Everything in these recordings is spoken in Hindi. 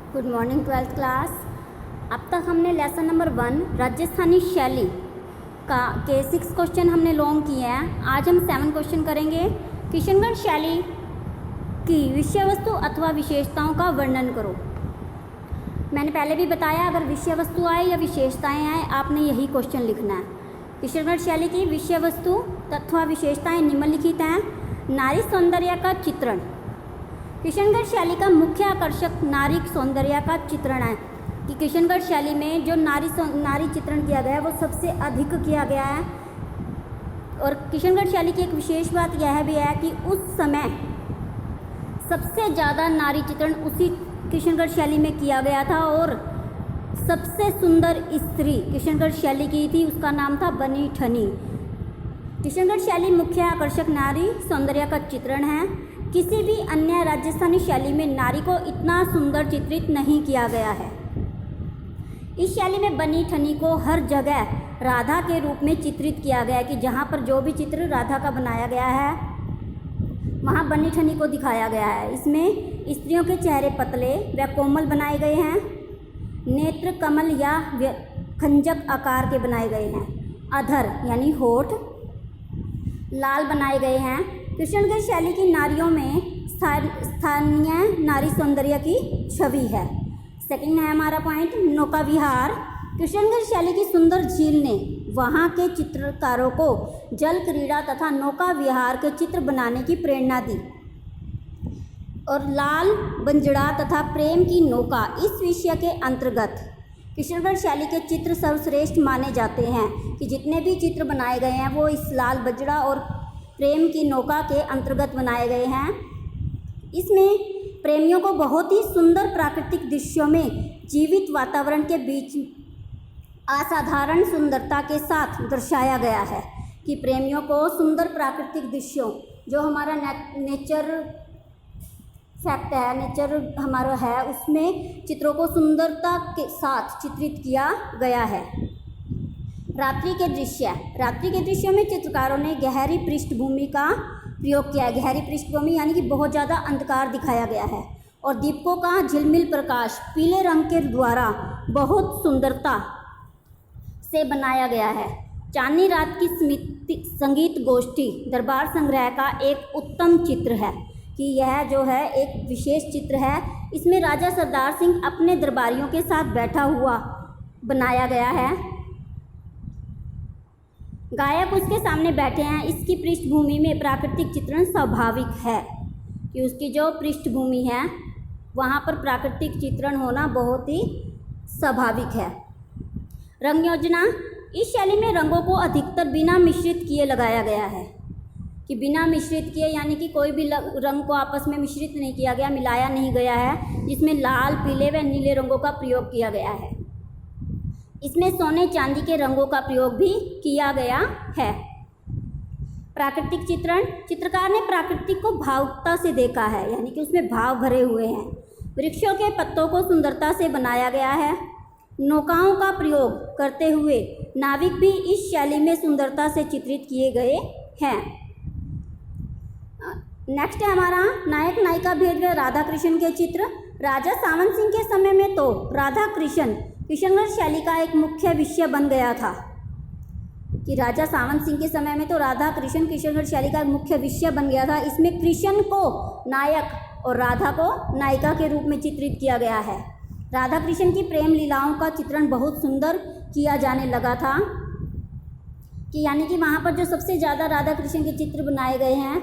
Good morning 12th class. अब तक हमने लेसन नंबर 1 राजस्थानी शैली के 6 क्वेश्चन हमने लॉन्ग किए हैं। आज हम 7 क्वेश्चन करेंगे। किशनगढ़ शैली की विषय वस्तु अथवा विशेषताओं का वर्णन करो। मैंने पहले भी बताया, अगर विषय वस्तु आए या विशेषताएं आए आपने यही क्वेश्चन लिखना है। किशनगढ़ शैली की विषय वस्तु तथा विशेषताएं निम्नलिखित हैं। नारी सौंदर्य का चित्रण। किशनगढ़ शैली का मुख्य आकर्षक नारी सौंदर्य का चित्रण है कि किशनगढ़ शैली में जो नारी चित्रण किया गया है वो सबसे अधिक किया गया है। और किशनगढ़ शैली की एक विशेष बात यह भी है कि उस समय सबसे ज़्यादा नारी चित्रण उसी किशनगढ़ शैली में किया गया था और सबसे सुंदर स्त्री किशनगढ़ शैली की थी, उसका नाम था बनी ठनी। किशनगढ़ शैली मुख्य आकर्षक नारी सौंदर्य का चित्रण है। किसी भी अन्य राजस्थानी शैली में नारी को इतना सुंदर चित्रित नहीं किया गया है। इस शैली में बनी ठनी को हर जगह राधा के रूप में चित्रित किया गया है कि जहाँ पर जो भी चित्र राधा का बनाया गया है वहाँ बनी ठनी को दिखाया गया है। इसमें स्त्रियों के चेहरे पतले व कोमल बनाए गए हैं। नेत्र कमल या खंजक आकार के बनाए गए हैं। अधर यानी होठ लाल बनाए गए हैं। किशनगढ़ शैली की नारियों में स्थानीय नारी सौंदर्य की छवि है। सेकंड है हमारा पॉइंट, नौका विहार। किशनगढ़ शैली की सुंदर झील ने वहाँ के चित्रकारों को जल क्रीड़ा तथा नौका विहार के चित्र बनाने की प्रेरणा दी। और लाल बंजड़ा तथा प्रेम की नौका इस विषय के अंतर्गत किशनगढ़ शैली के चित्र सर्वश्रेष्ठ माने जाते हैं कि जितने भी चित्र बनाए गए हैं वो इस लाल बंजड़ा और प्रेम की नौका के अंतर्गत बनाए गए हैं। इसमें प्रेमियों को बहुत ही सुंदर प्राकृतिक दृश्यों में जीवित वातावरण के बीच असाधारण सुंदरता के साथ दर्शाया गया है कि प्रेमियों को सुंदर प्राकृतिक दृश्यों जो हमारा नेचर फैक्ट है, नेचर हमारा है, उसमें चित्रों को सुंदरता के साथ चित्रित किया गया है। रात्रि के दृश्य। रात्रि के दृश्यों में चित्रकारों ने गहरी पृष्ठभूमि का प्रयोग किया है। गहरी पृष्ठभूमि यानी कि बहुत ज़्यादा अंधकार दिखाया गया है और दीपकों का झिलमिल प्रकाश पीले रंग के द्वारा बहुत सुंदरता से बनाया गया है। चांदनी रात की संगीत गोष्ठी दरबार संग्रह का एक उत्तम चित्र है कि यह जो है एक विशेष चित्र है। इसमें राजा सरदार सिंह अपने दरबारियों के साथ बैठा हुआ बनाया गया है। गायक उसके सामने बैठे हैं। इसकी पृष्ठभूमि में प्राकृतिक चित्रण स्वाभाविक है कि उसकी जो पृष्ठभूमि है वहाँ पर प्राकृतिक चित्रण होना बहुत ही स्वाभाविक है। रंग योजना। इस शैली में रंगों को अधिकतर बिना मिश्रित किए लगाया गया है कि बिना मिश्रित किए यानी कि कोई भी रंग को आपस में मिश्रित नहीं किया गया, मिलाया नहीं गया है, जिसमें लाल, पीले व नीले रंगों का प्रयोग किया गया है। इसमें सोने चांदी के रंगों का प्रयोग भी किया गया है। प्राकृतिक चित्रण। चित्रकार ने प्राकृतिक को भावुकता से देखा है यानी कि उसमें भाव भरे हुए हैं। वृक्षों के पत्तों को सुंदरता से बनाया गया है। नौकाओं का प्रयोग करते हुए नाविक भी इस शैली में सुंदरता से चित्रित किए गए हैं। नेक्स्ट है हमारा नायक नायिका भेद व राधा कृष्ण के चित्र। राजा सावन सिंह के समय में तो राधा कृष्ण किशनगढ़ शैली का एक मुख्य विषय बन गया था कि राजा सावन सिंह के समय में तो राधा कृष्ण किशनगढ़ शैली का एक मुख्य विषय बन गया था। इसमें कृष्ण को नायक और राधा को नायिका के रूप में चित्रित किया गया है। राधा कृष्ण की प्रेम लीलाओं का चित्रण बहुत सुंदर किया जाने लगा था कि यानी कि वहाँ पर जो सबसे ज़्यादा राधा कृष्ण के चित्र बनाए गए हैं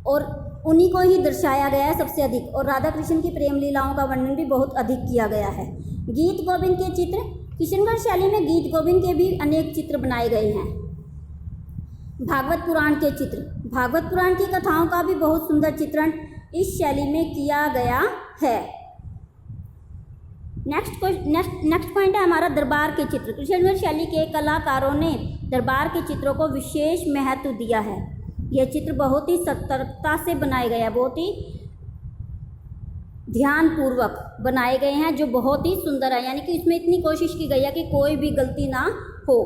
और उन्हीं को ही दर्शाया गया है सबसे अधिक, और राधा कृष्ण की प्रेम लीलाओं का वर्णन भी बहुत अधिक किया गया है। गीत गोविंद के चित्र। किशनगढ़ शैली में गीत गोविंद के भी अनेक चित्र बनाए गए हैं। भागवत पुराण के चित्र। भागवत पुराण की कथाओं का भी बहुत सुंदर चित्रण इस शैली में किया गया है। नेक्स्ट पॉइंट है हमारा दरबार के चित्र। किशनगढ़ शैली के कलाकारों ने दरबार के चित्रों को विशेष महत्व दिया है। यह चित्र बहुत ही सतर्कता से बनाए गए हैं, बहुत ही ध्यानपूर्वक बनाए गए हैं जो बहुत ही सुंदर है, यानी कि इसमें इतनी कोशिश की गई है कि कोई भी गलती ना हो।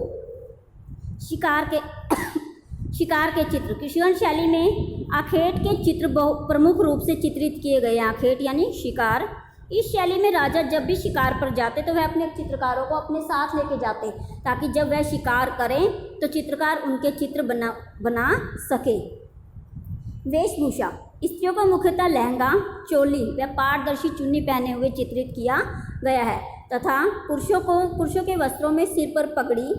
शिकार के चित्र। किशनगढ़ शैली में आखेट के चित्र प्रमुख रूप से चित्रित किए गए हैं। आखेट यानी शिकार। इस शैली में राजा जब भी शिकार पर जाते तो वह अपने चित्रकारों को अपने साथ लेके जाते, ताकि जब वह शिकार करें तो चित्रकार उनके चित्र बना सके। वेशभूषा, स्त्रियों को मुख्यतः लहंगा, चोली व पारदर्शी चुन्नी पहने हुए चित्रित किया गया है तथा पुरुषों के वस्त्रों में सिर पर पगड़ी,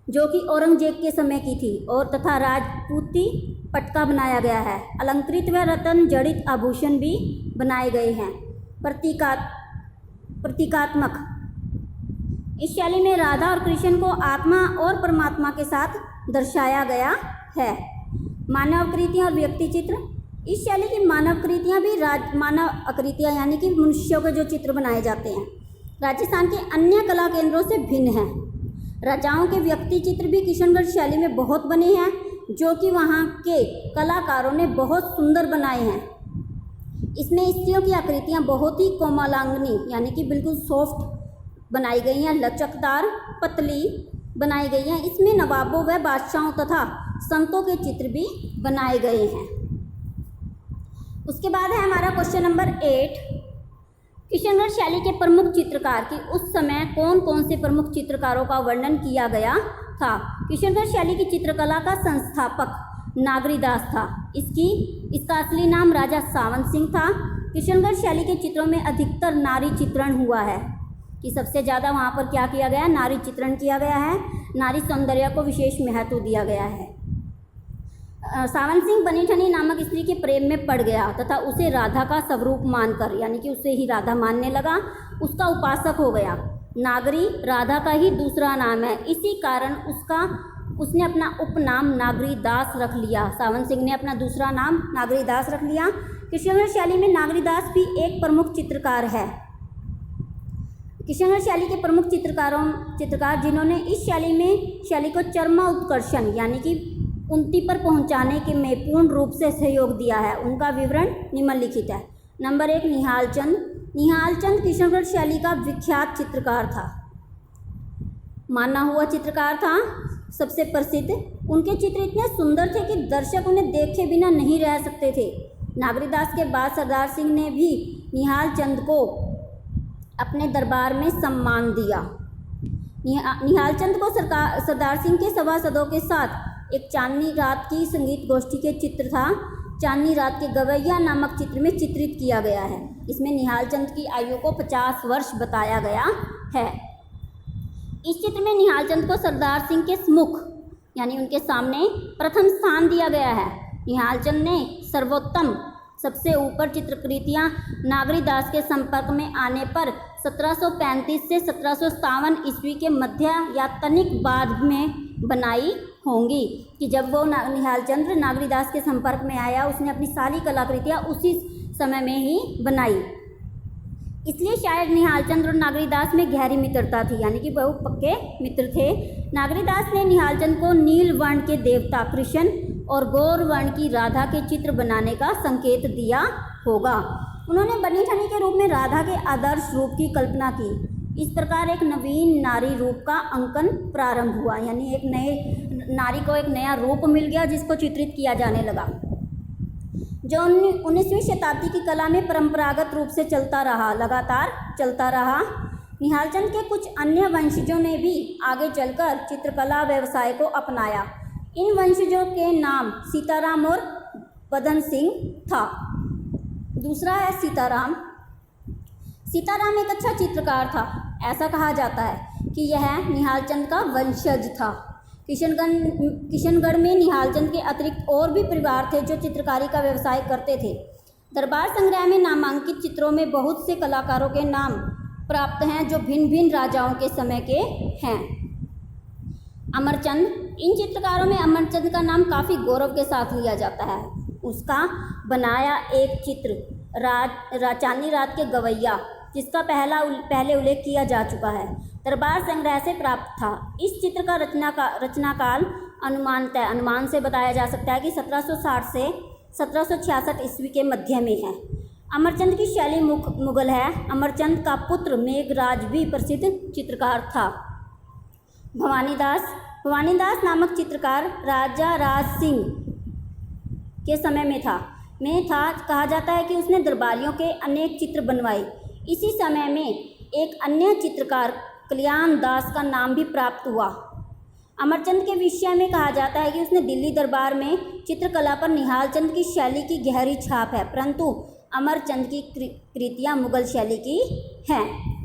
जो कि औरंगजेब के समय की थी, और तथा राजपूती पटका बनाया गया है। अलंकृत व रत्न जड़ित आभूषण भी बनाए गए हैं। प्रतीकात्मक, इस शैली में राधा और कृष्ण को आत्मा और परमात्मा के साथ दर्शाया गया है। मानव आकृतियाँ और व्यक्ति चित्र, इस शैली की मानव आकृतियाँ भी मानव आकृतियाँ यानी कि मनुष्यों के जो चित्र बनाए जाते हैं राजस्थान के अन्य कला केंद्रों से भिन्न हैं। राजाओं के व्यक्ति चित्र भी किशनगढ़ शैली में बहुत बने हैं, जो कि वहाँ के कलाकारों ने बहुत सुंदर बनाए हैं। इसमें स्त्रियों की आकृतियाँ बहुत ही कोमलांगनी यानी कि बिल्कुल सॉफ्ट बनाई गई हैं, लचकदार पतली बनाई गई हैं। इसमें नवाबों व बादशाहों तथा संतों के चित्र भी बनाए गए हैं। उसके बाद है हमारा क्वेश्चन नंबर 8, किशनगढ़ शैली के प्रमुख चित्रकार की उस समय कौन कौन से प्रमुख चित्रकारों का वर्णन किया गया था। किशनगढ़ शैली की चित्रकला का संस्थापक नागरीदास था। इसका असली नाम राजा सावन सिंह था। किशनगढ़ शैली के चित्रों में अधिकतर नारी चित्रण हुआ है, कि सबसे ज़्यादा वहाँ पर क्या किया गया है, नारी चित्रण किया गया है। नारी सौंदर्य को विशेष महत्व दिया गया है। सावन सिंह बनी ठनी नामक स्त्री के प्रेम में पड़ गया तथा उसे राधा का स्वरूप मानकर यानी कि उसे ही राधा मानने लगा, उसका उपासक हो गया। नागरी राधा का ही दूसरा नाम है, इसी कारण उसने अपना उपनाम नागरीदास रख लिया। सावन सिंह ने अपना दूसरा नाम नागरीदास रख लिया। किशनगढ़ शैली में नागरीदास भी एक प्रमुख चित्रकार है। किशनगढ़ शैली के प्रमुख चित्रकार जिन्होंने इस शैली को चरमा उत्कर्षण यानी कि उन्नति पर पहुंचाने के में पूर्ण रूप से सहयोग दिया है, उनका विवरण निम्नलिखित है। नंबर 1, निहाल चंद किशनगढ़ शैली का विख्यात चित्रकार था, माना हुआ चित्रकार था, सबसे प्रसिद्ध। उनके चित्र इतने सुंदर थे कि दर्शक उन्हें देखे बिना नहीं रह सकते थे। नागरीदास के बाद सरदार सिंह ने भी निहाल चंद को अपने दरबार में सम्मान दिया। निहाल चंद को सरदार सिंह के सभासदों के साथ एक चांदनी रात की संगीत गोष्ठी के चित्र था, चांदनी रात के गवैया नामक चित्र में चित्रित किया गया है। इसमें निहाल चंद की आयु को 50 वर्ष बताया गया है। इस चित्र में निहाल चंद को सरदार सिंह के सम्मुख यानी उनके सामने प्रथम स्थान दिया गया है। निहाल चंद ने सर्वोत्तम सबसे ऊपर चित्रकृतियाँ नागरीदास के संपर्क में आने पर 1735 से 1757 ईस्वी के मध्य या तनिक बाद में बनाई होंगी, कि जब वो निहाल चंद्र नागरीदास के संपर्क में आया उसने अपनी सारी कलाकृतियाँ उसी समय में ही बनाई। इसलिए शायद निहाल चंद्र और नागरीदास में गहरी मित्रता थी, यानी कि वह पक्के मित्र थे। नागरीदास ने निहाल चंद को नील वर्ण के देवता कृष्ण और गौर वर्ण की राधा के चित्र बनाने का संकेत दिया होगा। उन्होंने बनी ठनी के रूप में राधा के आदर्श रूप की कल्पना की। इस प्रकार एक नवीन नारी रूप का अंकन प्रारंभ हुआ, यानी एक नए नारी को एक नया रूप मिल गया जिसको चित्रित किया जाने लगा, जो 19वीं शताब्दी की कला में परंपरागत रूप से लगातार चलता रहा। निहाल चंद के कुछ अन्य वंशजों ने भी आगे चलकर चित्रकला व्यवसाय को अपनाया। इन वंशजों के नाम सीताराम और बदन सिंह था। दूसरा है सीताराम एक अच्छा चित्रकार था। ऐसा कहा जाता है कि यह निहाल चंद का वंशज था। किशनगढ़ में निहाल चंद के अतिरिक्त और भी परिवार थे जो चित्रकारी का व्यवसाय करते थे। दरबार संग्रह में नामांकित चित्रों में बहुत से कलाकारों के नाम प्राप्त हैं जो भिन्न भिन्न राजाओं के समय के हैं। अमरचंद, इन चित्रकारों में अमरचंद का नाम काफ़ी गौरव के साथ लिया जाता है। उसका बनाया एक चित्र चांदनी रात के गवैया, जिसका पहले उल्लेख किया जा चुका है, दरबार संग्रह से प्राप्त था। इस चित्र का रचनाकाल अनुमान से बताया जा सकता है कि 1760 से 1766 ईस्वी के मध्य में है। अमरचंद की शैली मुगल है। अमरचंद का पुत्र मेघराज भी प्रसिद्ध चित्रकार था। भवानीदास नामक चित्रकार राजा राज सिंह के समय में था। कहा जाता है कि उसने दरबारियों के अनेक चित्र बनवाए। इसी समय में एक अन्य चित्रकार कल्याण दास का नाम भी प्राप्त हुआ। अमरचंद के विषय में कहा जाता है कि उसने दिल्ली दरबार में चित्रकला पर निहाल चंद की शैली की गहरी छाप है, परंतु अमरचंद की कृतियाँ मुगल शैली की हैं।